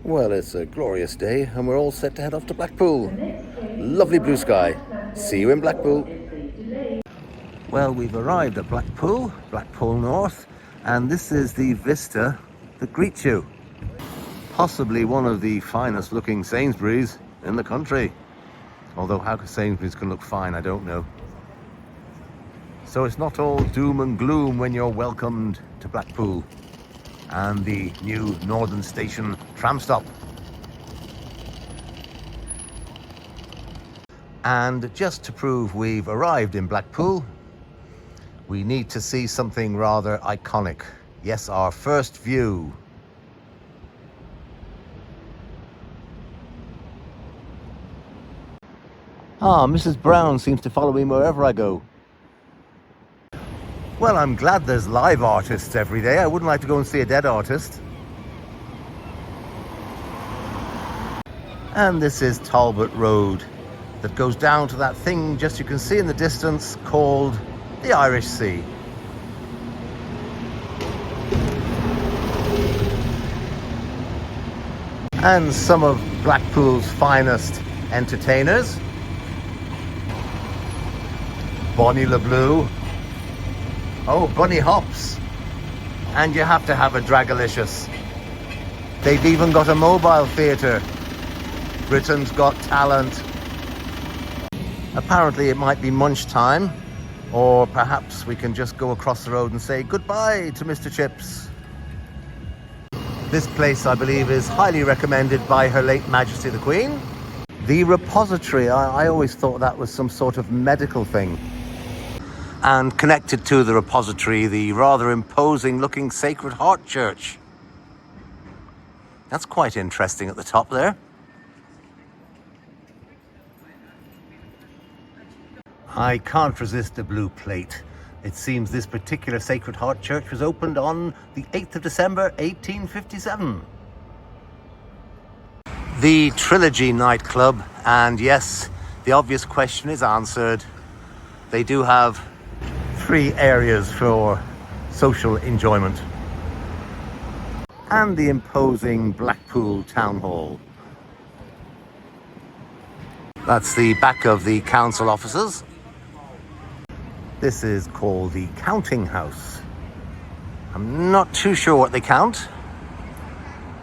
Well, it's a glorious day and we're all set to head off to Blackpool. Lovely blue sky. See you in Blackpool. Well, we've arrived at Blackpool, Blackpool North, and this is the vista that greets you. Possibly one of the finest looking Sainsbury's in the country. Although how Sainsbury's can look fine, I don't know. So it's not all doom and gloom when you're welcomed to Blackpool and the new Northern Station tram stop. And just to prove we've arrived in Blackpool, we need to see something rather iconic. Yes, our first view. Ah, Mrs. Brown seems to follow me wherever I go. Well, I'm glad there's live artists every day. I wouldn't like to go and see a dead artist. And this is Talbot Road that goes down to that thing just you can see in the distance called the Irish Sea. And some of Blackpool's finest entertainers. Bonnie Le Bleu. Oh, Bunny Hops. And you have to have a Dragalicious. They've even got a mobile theatre. Britain's Got Talent. Apparently it might be munch time, or perhaps we can just go across the road and say goodbye to Mr. Chips. This place, I believe, is highly recommended by Her Late Majesty the Queen. The repository, I always thought that was some sort of medical thing. And connected to the repository, the rather imposing looking Sacred Heart Church. That's quite interesting at the top there. I can't resist a blue plate. It seems this particular Sacred Heart Church was opened on the 8th of December 1857. The Trilogy nightclub, and yes, the obvious question is answered. They do have 3 areas for social enjoyment. And the imposing Blackpool Town Hall. That's the back of the council offices. This is called the Counting House. I'm not too sure what they count,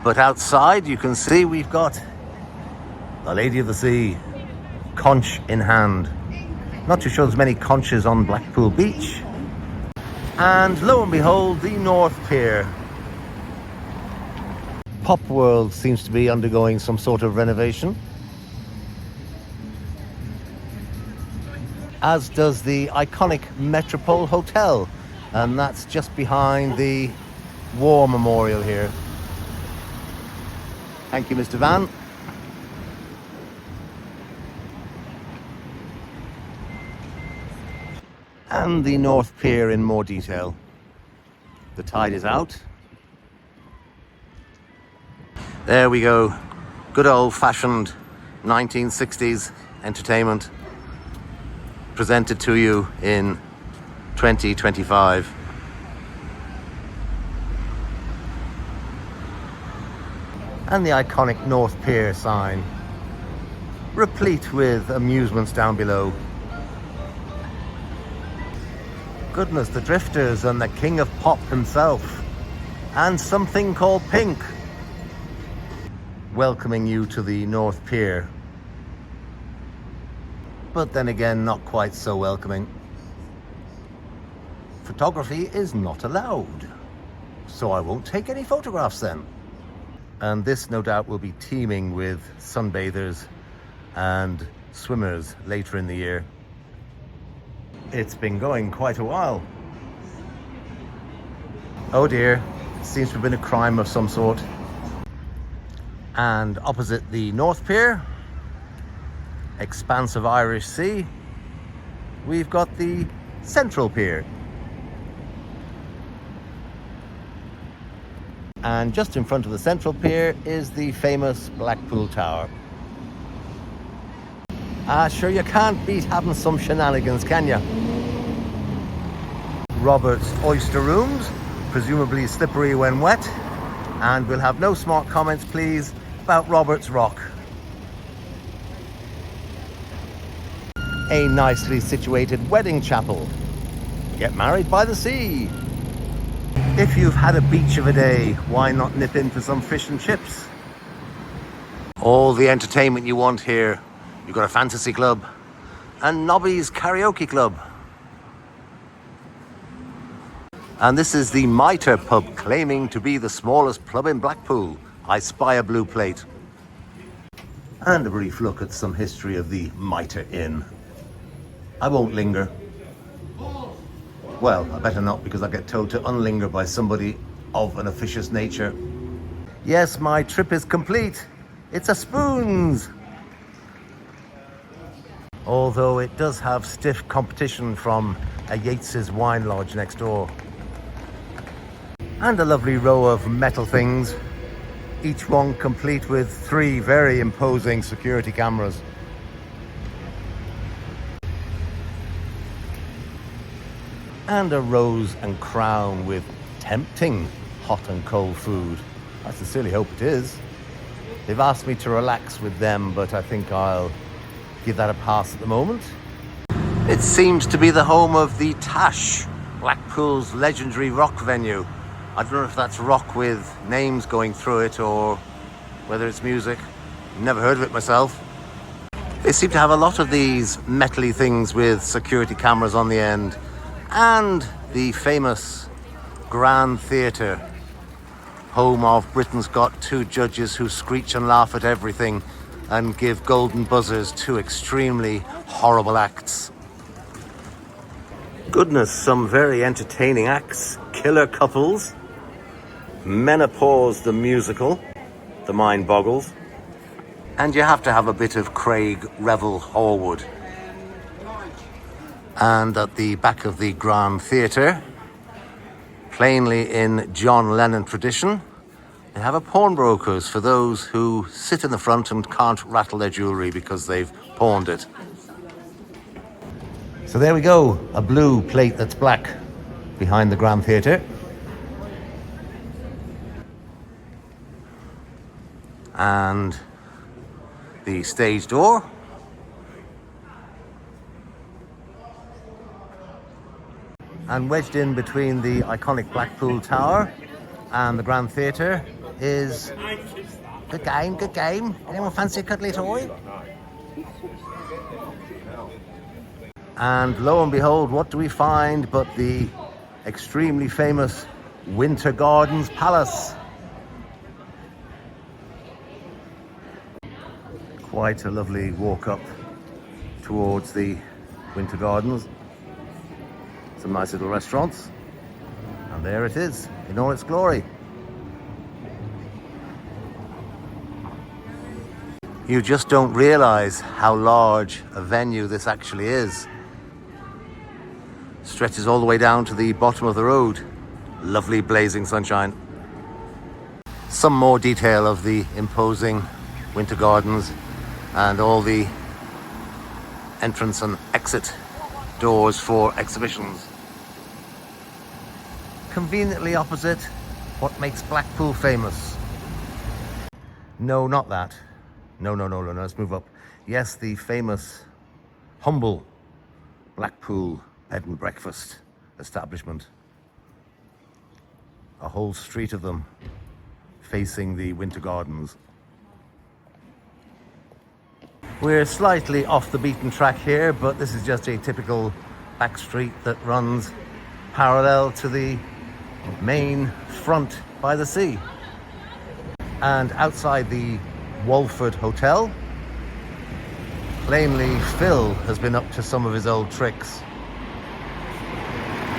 but outside you can see we've got the Lady of the Sea, conch in hand. Not too sure there's many conches on Blackpool Beach. And lo and behold, the North Pier. Pop World seems to be undergoing some sort of renovation, as does the iconic Metropole Hotel, and that's just behind the War Memorial here. Thank you, Mr. Van. And the North Pier in more detail. The tide is out. There we go. Good old-fashioned 1960s entertainment presented to you in 2025. And the iconic North Pier sign, replete with amusements down below. Goodness, the Drifters and the King of Pop himself, and something called Pink, welcoming you to the North Pier. But then again, not quite so welcoming. Photography is not allowed, so I won't take any photographs then. And this no doubt will be teeming with sunbathers and swimmers later in the year. It's been going quite a while. Oh dear, it seems to have been a crime of some sort. And opposite the North Pier, expanse of Irish Sea, we've got the Central Pier. And just in front of the central pier is the famous Blackpool Tower. Sure, you can't beat having some shenanigans, can you? Robert's Oyster Rooms, presumably slippery when wet. And we'll have no smart comments, please, about Robert's Rock. A nicely situated wedding chapel. Get married by the sea. If you've had a beach of a day, why not nip in for some fish and chips? All the entertainment you want here. You've got a fantasy club and Nobby's karaoke club. And this is the Mitre pub, claiming to be the smallest pub in Blackpool. I spy a blue plate. And a brief look at some history of the Mitre Inn. I won't linger. Well, I better not, because I'll get told to unlinger by somebody of an officious nature. Yes, my trip is complete. It's a spoons. Although it does have stiff competition from a Yates's wine lodge next door. And a lovely row of metal things, each one complete with 3 very imposing security cameras. And a rose and crown with tempting hot and cold food. I sincerely hope it is. They've asked me to relax with them, but I think I'll give that a pass at the moment. It seems to be the home of the Tash, Blackpool's legendary rock venue. I don't know if that's rock with names going through it or whether it's music. Never heard of it myself. They seem to have a lot of these metally things with security cameras on the end. And the famous Grand Theatre, home of Britain's Got 2 judges who screech and laugh at everything and give golden buzzers to extremely horrible acts. Goodness, some very entertaining acts. Killer Couples, Menopause the Musical, the mind boggles. And you have to have a bit of Craig Revel Horwood. And at the back of the Grand Theatre, plainly in John Lennon tradition, they have a pawnbrokers for those who sit in the front and can't rattle their jewellery because they've pawned it. So there we go, a blue plate that's black behind the Grand Theatre. And the stage door. And wedged in between the iconic Blackpool Tower and the Grand Theatre is... Good game, good game. Anyone fancy a cuddly toy? And lo and behold, what do we find but the extremely famous Winter Gardens Palace. Quite a lovely walk up towards the Winter Gardens. Some nice little restaurants. And there it is, in all its glory. You just don't realise how large a venue this actually is. Stretches all the way down to the bottom of the road. Lovely blazing sunshine. Some more detail of the imposing Winter Gardens and all the entrance and exit doors for exhibitions. Conveniently opposite what makes Blackpool famous. No, not that. No, let's move up. Yes, the famous, humble Blackpool bed and breakfast establishment. A whole street of them facing the Winter Gardens. We're slightly off the beaten track here, but this is just a typical back street that runs parallel to the main front by the sea. And outside the Walford Hotel, plainly Phil has been up to some of his old tricks.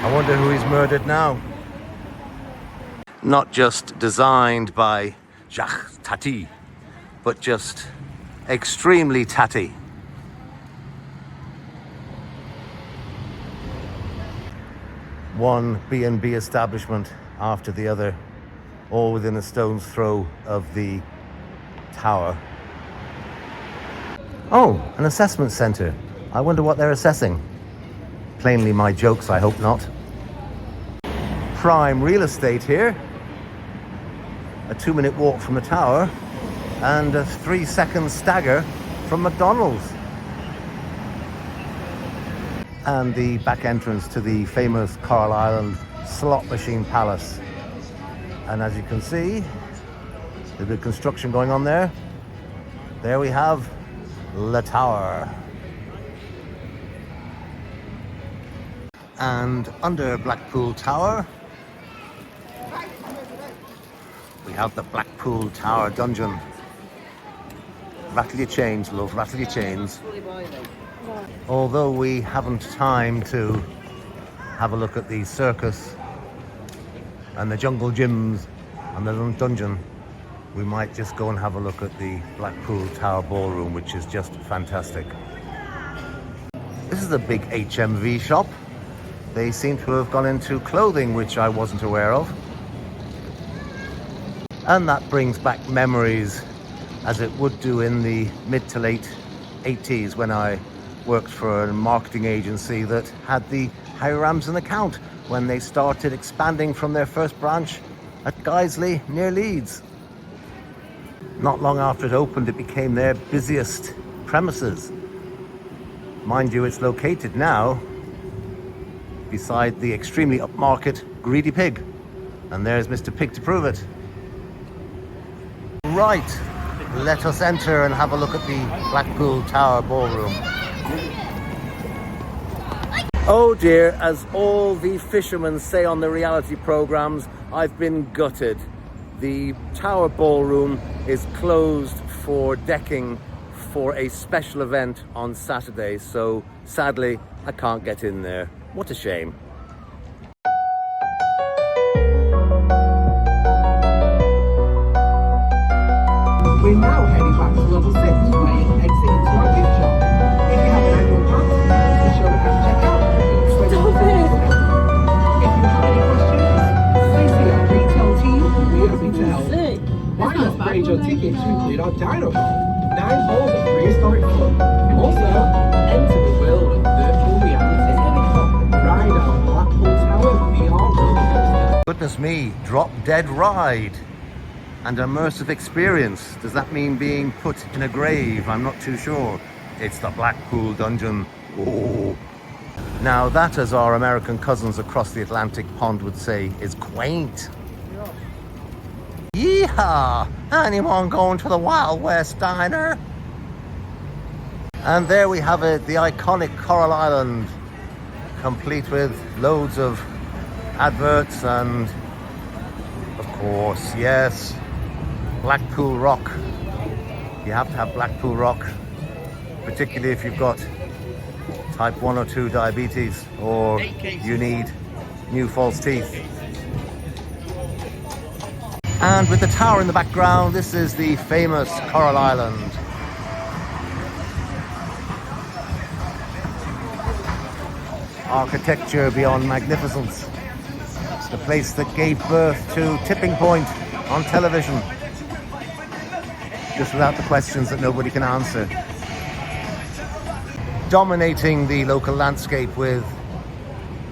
I wonder who he's murdered now. Not just designed by Jacques Tati, but just extremely tatty. One B&B establishment after the other, all within a stone's throw of the tower. Oh, an assessment centre. I wonder what they're assessing. Plainly my jokes, I hope not. Prime real estate here. A 2-minute walk from the tower and a 3-second stagger from McDonald's. And the back entrance to the famous Coral Island slot machine palace. And as you can see, the good construction going on there. There we have the tower. And under Blackpool Tower, we have the Blackpool Tower dungeon. Rattle your chains, love, rattle your chains. Although we haven't time to have a look at the circus and the jungle gyms and the dungeon, we might just go and have a look at the Blackpool Tower Ballroom, which is just fantastic. This is a big HMV shop. They seem to have gone into clothing, which I wasn't aware of. And that brings back memories, as it would do in the mid to late 80s when I worked for a marketing agency that had the Harry Ramsden account when they started expanding from their first branch at Guiseley near Leeds. Not long after it opened, it became their busiest premises. Mind you, it's located now beside the extremely upmarket Greedy Pig. And there's Mr. Pig to prove it. Right, let us enter and have a look at the Blackpool Tower Ballroom. Oh dear, as all the fishermen say on the reality programs, I've been gutted. The Tower Ballroom is closed for decking for a special event on Saturday, so sadly I can't get in there. What a shame. We're now heading back to level 6, where you can exit into our gift shop. If you have an annual pass, the show would have to check out. Stop it! If you have any questions, please see our retail team. We're happy to help. Why not trade your ticket to include our Dino Hall? 9 holes of prehistoric fun. Also, enter the world of virtual reality. Ride our Blackpool Tower VR roller coaster. Goodness me, drop dead ride. And immersive experience. Does that mean being put in a grave? I'm not too sure. It's the Blackpool Dungeon. Oh. Now that, as our American cousins across the Atlantic pond would say, is quaint. Yeehaw! Anyone going to the Wild West Diner? And there we have it, the iconic Coral Island, complete with loads of adverts and, of course, yes, Blackpool Rock. You have to have Blackpool Rock, particularly if you've got type 1 or 2 diabetes, or you need new false teeth. And with the tower in the background, this is the famous Coral Island. Architecture beyond magnificence. The place that gave birth to Tipping Point on television. Just without the questions that nobody can answer. Dominating the local landscape with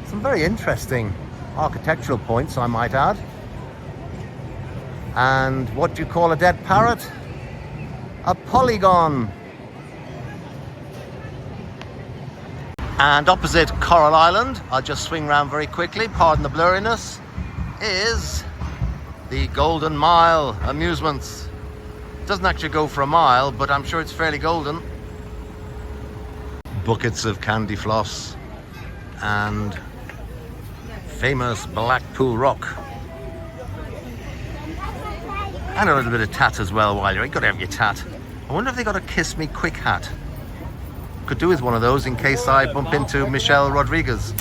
some very interesting architectural points, I might add. And what do you call a dead parrot? A polygon. And opposite Coral Island, I'll just swing round very quickly, pardon the blurriness, is the Golden Mile Amusements. Doesn't actually go for a mile, but I'm sure it's fairly golden. Buckets of candy floss and famous Blackpool Rock. And a little bit of tat as well while you're got to have your tat. I wonder if they got a Kiss Me Quick hat. Could do with one of those in case I bump into Michelle Rodriguez.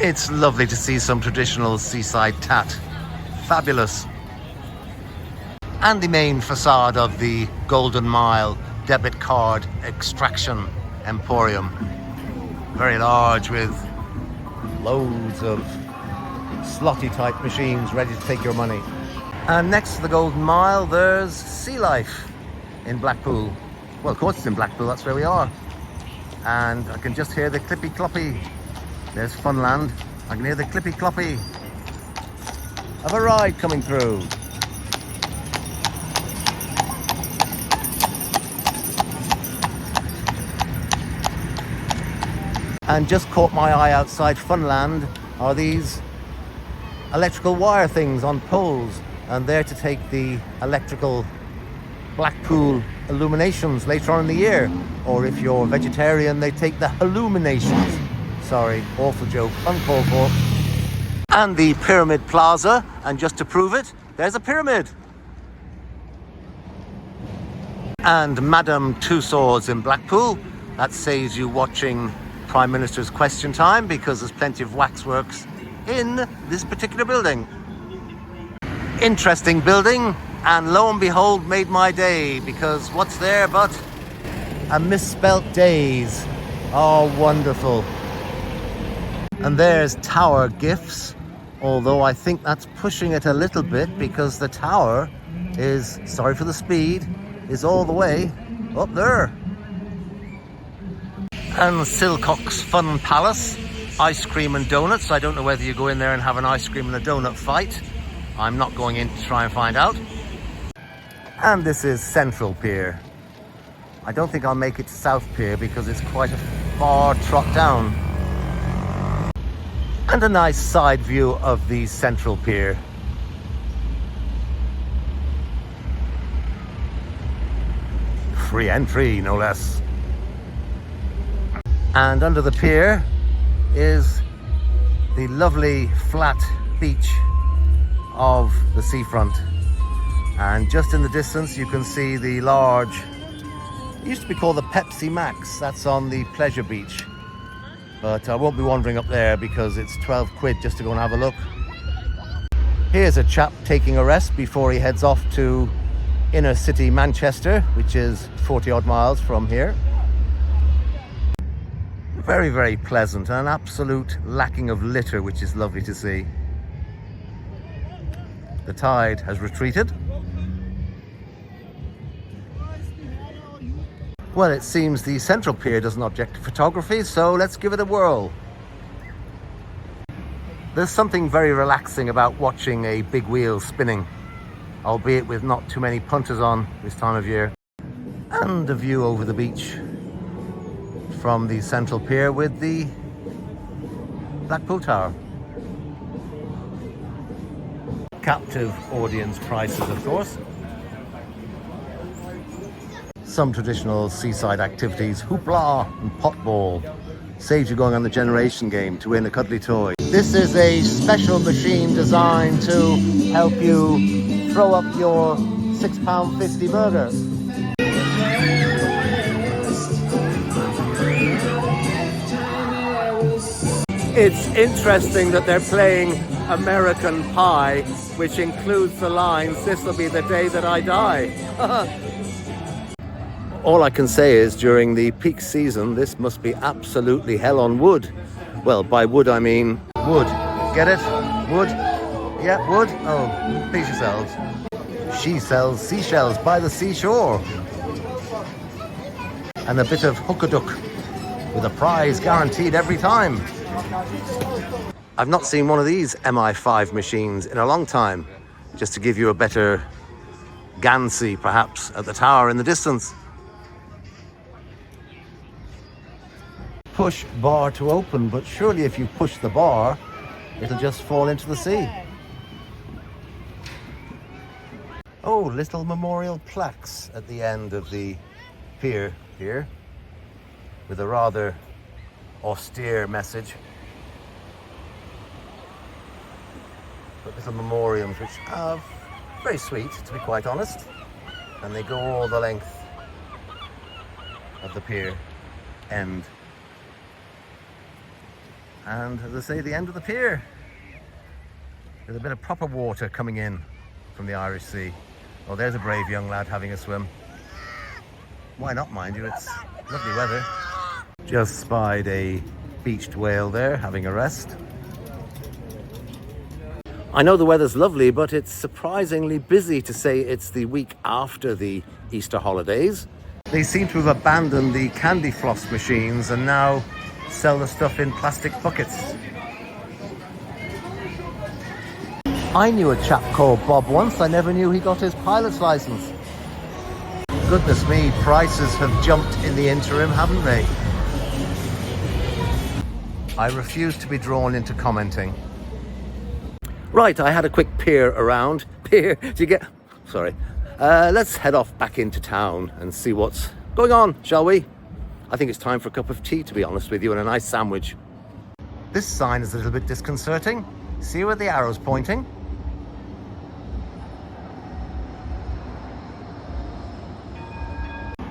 It's lovely to see some traditional seaside tat. Fabulous. And the main facade of the Golden Mile debit card extraction emporium. Very large with loads of slotty type machines ready to take your money. And next to the Golden Mile, there's Sea Life in Blackpool. Well, of course it's in Blackpool, that's where we are. And I can just hear the clippy cloppy. There's Funland. I can hear the clippy cloppy of a ride coming through. And just caught my eye outside Funland are these electrical wire things on poles, and they're to take the electrical Blackpool illuminations later on in the year. Or if you're vegetarian, they take the illuminations. Sorry, awful joke, uncalled for. And the Pyramid Plaza, and just to prove it, there's a pyramid. And Madame Tussauds in Blackpool. That saves you watching Prime Minister's Question Time, because there's plenty of waxworks in this particular building. Interesting building, and lo and behold, made my day, because what's there but a misspelt days. Oh, wonderful. And there's Tower Gifts, although I think that's pushing it a little bit, because the tower is, sorry for the speed, is all the way up there. And Silcock's Fun Palace, ice cream and donuts. I don't know whether you go in there and have an ice cream and a donut fight. I'm not going in to try and find out. And this is Central Pier. I don't think I'll make it to South Pier because it's quite a far trot down. And a nice side view of the Central Pier. Free entry, no less. And under the pier is the lovely flat beach of the seafront. And just in the distance you can see the large, it used to be called the Pepsi Max, that's on the Pleasure Beach. But I won't be wandering up there because it's 12 quid just to go and have a look. Here's a chap taking a rest before he heads off to inner city Manchester, which is 40 odd miles from here. Very, very pleasant, an absolute lacking of litter, which is lovely to see. The tide has retreated. Well, it seems the Central Pier doesn't object to photography, so let's give it a whirl. There's something very relaxing about watching a big wheel spinning, albeit with not too many punters on this time of year. And a view over the beach from the Central Pier with the Blackpool Tower. Captive audience prices, of course. Some traditional seaside activities, hoopla and potball. Saves you going on the generation game to win a cuddly toy. This is a special machine designed to help you throw up your £6.50 burger. It's interesting that they're playing American Pie, which includes the lines, "This'll be the day that I die." All I can say is during the peak season, this must be absolutely hell on wood. Well, by wood I mean wood. Get it? Wood? Yeah, wood? Oh, please yourselves. She sells seashells by the seashore. And a bit of hook-a-duck with a prize guaranteed every time. I've not seen one of these MI5 machines in a long time, just to give you a better Gansey perhaps at the tower in the distance. Push bar to open, but surely if you push the bar, it'll just fall into the sea. Oh, little memorial plaques at the end of the pier here, with a rather austere message. But little memoriams which are very sweet, to be quite honest, and they go all the length of the pier end. And as I say, the end of the pier, there's a bit of proper water coming in from the Irish Sea. Oh, there's a brave young lad having a swim. Why not, mind you, it's lovely weather. Just spied a beached whale there having a rest. I know the weather's lovely, but it's surprisingly busy to say it's the week after the Easter holidays. They seem to have abandoned the candy floss machines and now sell the stuff in plastic buckets. I knew a chap called Bob once. I never knew he got his pilot's license. Goodness me, prices have jumped in the interim, haven't they? I refuse to be drawn into commenting. Right, I had a quick peer around. Peer, do you get... Sorry. Let's head off back into town and see what's going on, shall we? I think it's time for a cup of tea, to be honest with you, and a nice sandwich. This sign is a little bit disconcerting. See where the arrow's pointing?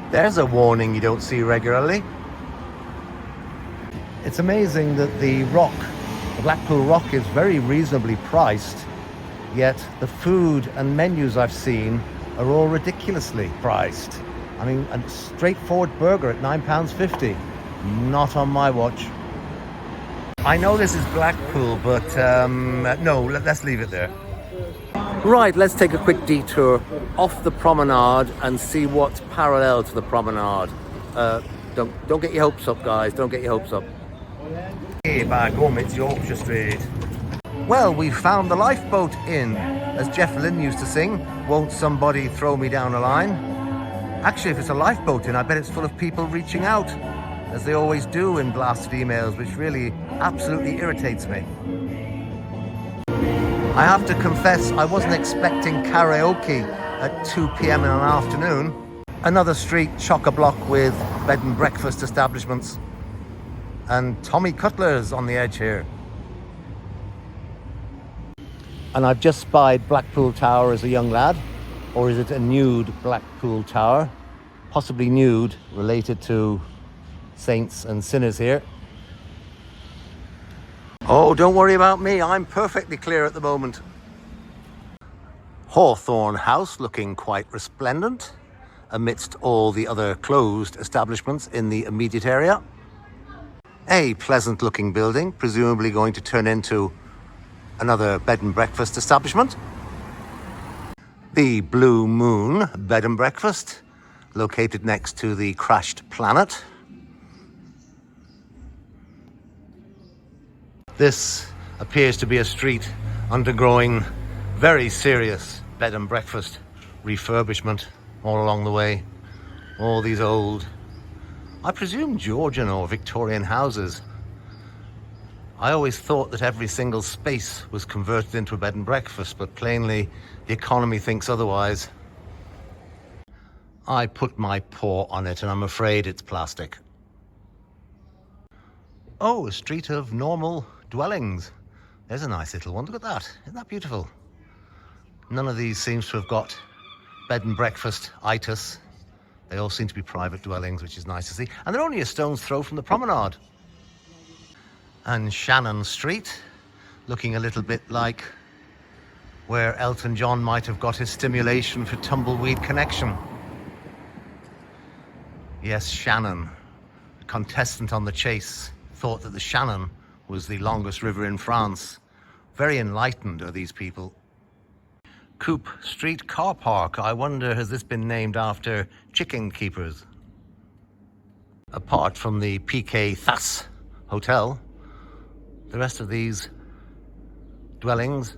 There's a warning you don't see regularly. It's amazing that the Blackpool Rock is very reasonably priced, yet the food and menus I've seen are all ridiculously priced. I mean, a straightforward burger at £9.50. Not on my watch. I know this is Blackpool, but no, let's leave it there. Right, let's take a quick detour off the promenade and see what's parallel to the promenade. Don't get your hopes up, guys. Don't get your hopes up. Hey, by gum, it's Yorkshire Street. Well, we found the lifeboat inn. As Jeff Lynne used to sing, won't somebody throw me down a line? Actually, if it's a lifeboat inn, I bet it's full of people reaching out, as they always do in blasted emails, which really absolutely irritates me. I have to confess, I wasn't expecting karaoke at 2 p.m. in an afternoon. Another street chock-a-block with bed and breakfast establishments. And Tommy Cutler's on the edge here. And I've just spied Blackpool Tower as a young lad. Or is it a nude Blackpool Tower? Possibly nude, related to saints and sinners here. Oh, don't worry about me. I'm perfectly clear at the moment. Hawthorne House looking quite resplendent amidst all the other closed establishments in the immediate area. A pleasant looking building, presumably going to turn into another bed and breakfast establishment. The Blue Moon Bed and Breakfast, located next to the Crashed Planet. This appears to be a street undergoing very serious bed and breakfast refurbishment all along the way. All these old, I presume Georgian or Victorian houses. I always thought that every single space was converted into a bed and breakfast, but plainly the economy thinks otherwise. I put my paw on it and I'm afraid it's plastic. Oh, a street of normal dwellings. There's a nice little one. Look at that. Isn't that beautiful? None of these seems to have got bed and breakfast itis. They all seem to be private dwellings, which is nice to see. And they're only a stone's throw from the promenade. And Shannon Street, looking a little bit like where Elton John might have got his stimulation for Tumbleweed Connection. Yes, Shannon, a contestant on The Chase, thought that the Shannon was the longest river in France. Very enlightened are these people. Coupe Street car park. I wonder, has this been named after chicken keepers? Apart from the PK Thas Hotel, the rest of these dwellings,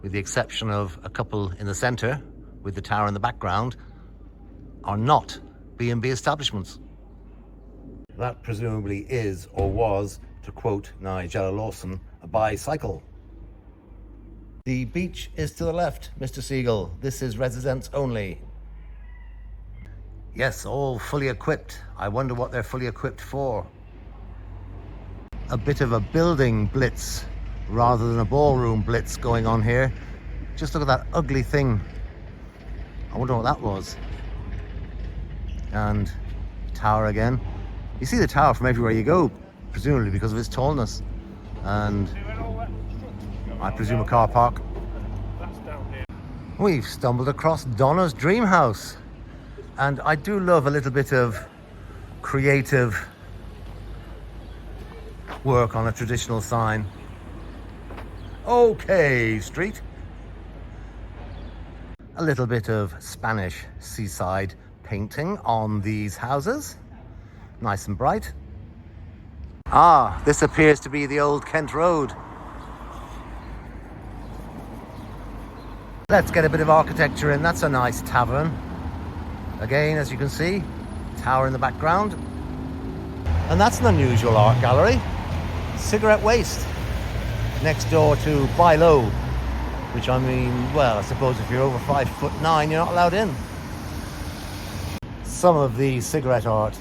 with the exception of a couple in the centre with the tower in the background, are not B&B establishments. That presumably is, or was, to quote Nigella Lawson, a bicycle. The beach is to the left, Mr. Siegel. This is residents only. Yes, all fully equipped. I wonder what they're fully equipped for. A bit of a building blitz rather than a ballroom blitz going on here. Just look at that ugly thing. I wonder what that was. And tower again. You see the tower from everywhere you go, presumably because of its tallness. And I presume a car park. We've stumbled across Donna's Dream House. And I do love a little bit of creative work on a traditional sign. OK Street. A little bit of Spanish seaside painting on these houses. Nice and bright. Ah, this appears to be the old Kent Road. Let's get a bit of architecture in. That's a nice tavern. Again, as you can see, tower in the background. And that's an unusual art gallery. Cigarette waste. Next door to Buy Low, which I mean, well, I suppose if you're over 5'9", you're not allowed in. Some of the cigarette art,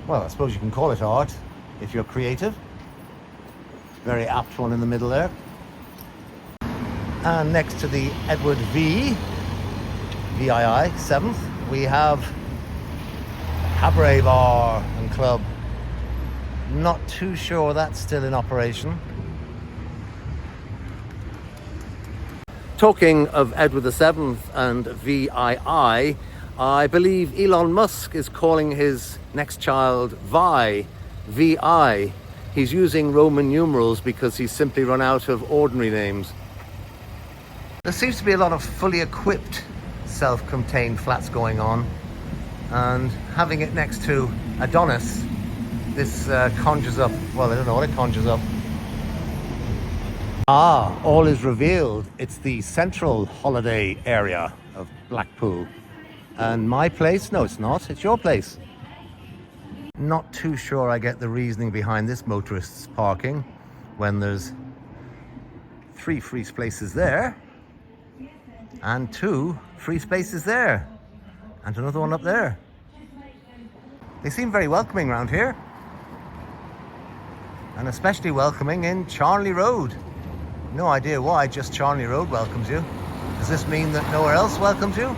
well, I suppose you can call it art if you're creative. Very apt one in the middle there. And next to the Edward VII 7th, we have Cabaret Bar and Club. Not too sure that's still in operation. Talking of Edward VII and VII, I believe Elon Musk is calling his next child VI. He's using Roman numerals because he's simply run out of ordinary names. There seems to be a lot of fully equipped self-contained flats going on, and having it next to Adonis, this conjures up, well, I don't know what it conjures up. Ah, all is revealed. It's the central holiday area of Blackpool. And my place? No, it's not. It's your place. Not too sure I get the reasoning behind this motorists parking when there's 3 free spaces there and 2 free spaces there and another one up there. They seem very welcoming around here, and especially welcoming in Charnley Road. No idea why just Charnley Road welcomes you. Does this mean that nowhere else welcomes you?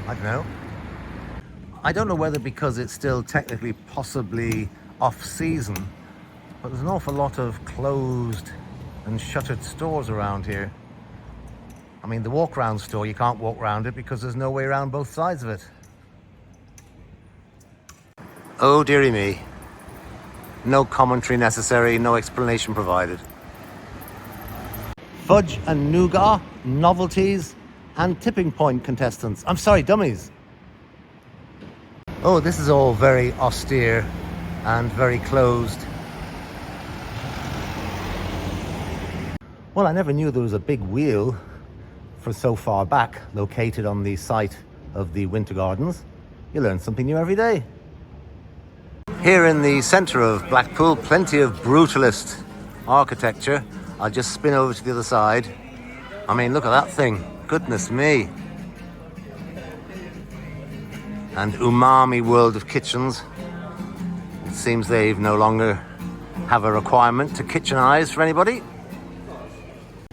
I don't know. I don't know whether because it's still technically possibly off-season, but there's an awful lot of closed and shuttered stores around here. I mean, the walk-round store, you can't walk around it because there's no way around both sides of it. Oh, dearie me. No commentary necessary, no explanation provided. Fudge and nougat, novelties, and tipping point contestants. I'm sorry, dummies. Oh, this is all very austere and very closed. Well, I never knew there was a big wheel for so far back located on the site of the Winter Gardens. You learn something new every day. Here in the centre of Blackpool, plenty of brutalist architecture. I'll just spin over to the other side. I mean, look at that thing. Goodness me. And umami world of kitchens. It seems they've no longer have a requirement to kitchenize for anybody.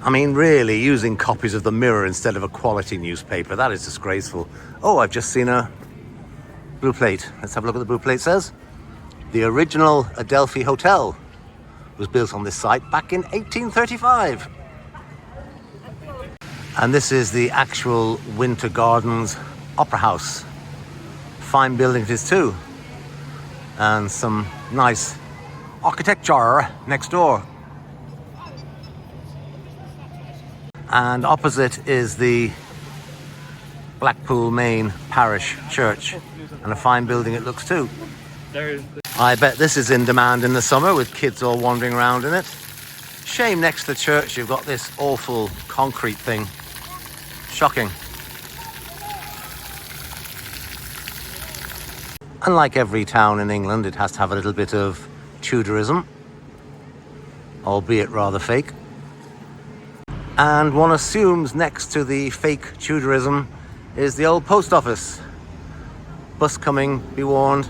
I mean, really, using copies of the Mirror instead of a quality newspaper, that is disgraceful. Oh, I've just seen a blue plate. Let's have a look at the blue plate says. The original Adelphi Hotel was built on this site back in 1835. And this is the actual Winter Gardens Opera House. Fine building it is too. And some nice architecture next door. And opposite is the Blackpool Main Parish Church. And a fine building it looks too. I bet this is in demand in the summer with kids all wandering around in it. Shame next to the church you've got this awful concrete thing. Shocking. Unlike every town in England, it has to have a little bit of Tudorism, albeit rather fake. And one assumes next to the fake Tudorism is the old post office. Bus coming, be warned.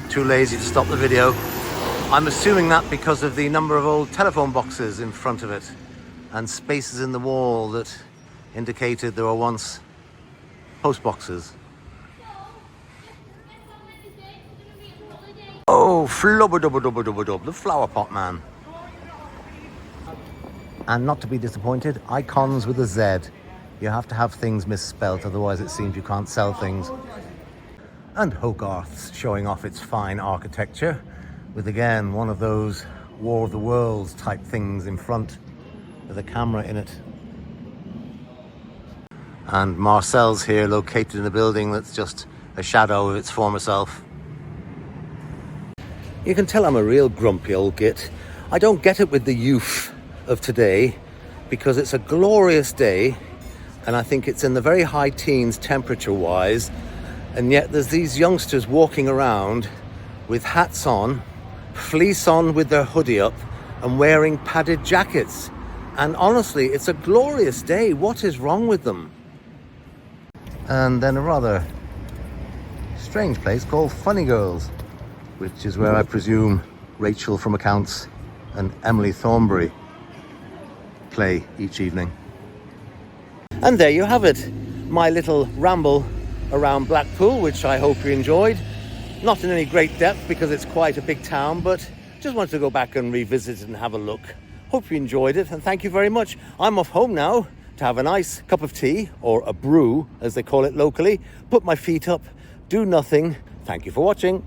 Too lazy to stop the video. I'm assuming that because of the number of old telephone boxes in front of it and spaces in the wall that indicated there were once post boxes. Oh, flubba-dubba-dubba-dubba-dub, the flower pot man. And not to be disappointed, icons with a Z. You have to have things misspelt, otherwise it seems you can't sell things. And Hogarth's showing off its fine architecture with, again, one of those War of the Worlds type things in front with a camera in it. And Marcel's here, located in a building that's just a shadow of its former self. You can tell I'm a real grumpy old git. I don't get it with the youth of today because it's a glorious day and I think it's in the very high teens temperature-wise, and yet there's these youngsters walking around with hats on, fleece on with their hoodie up and wearing padded jackets. And honestly, it's a glorious day. What is wrong with them? And then a rather strange place called Funny Girls, which is where I presume Rachel from Accounts and Emily Thornberry play each evening. And there you have it, my little ramble around Blackpool, which I hope you enjoyed. Not in any great depth because it's quite a big town, but just wanted to go back and revisit and have a look. Hope you enjoyed it, and thank you very much. I'm off home now to have a nice cup of tea, or a brew as they call it locally, put my feet up, do nothing. Thank you for watching.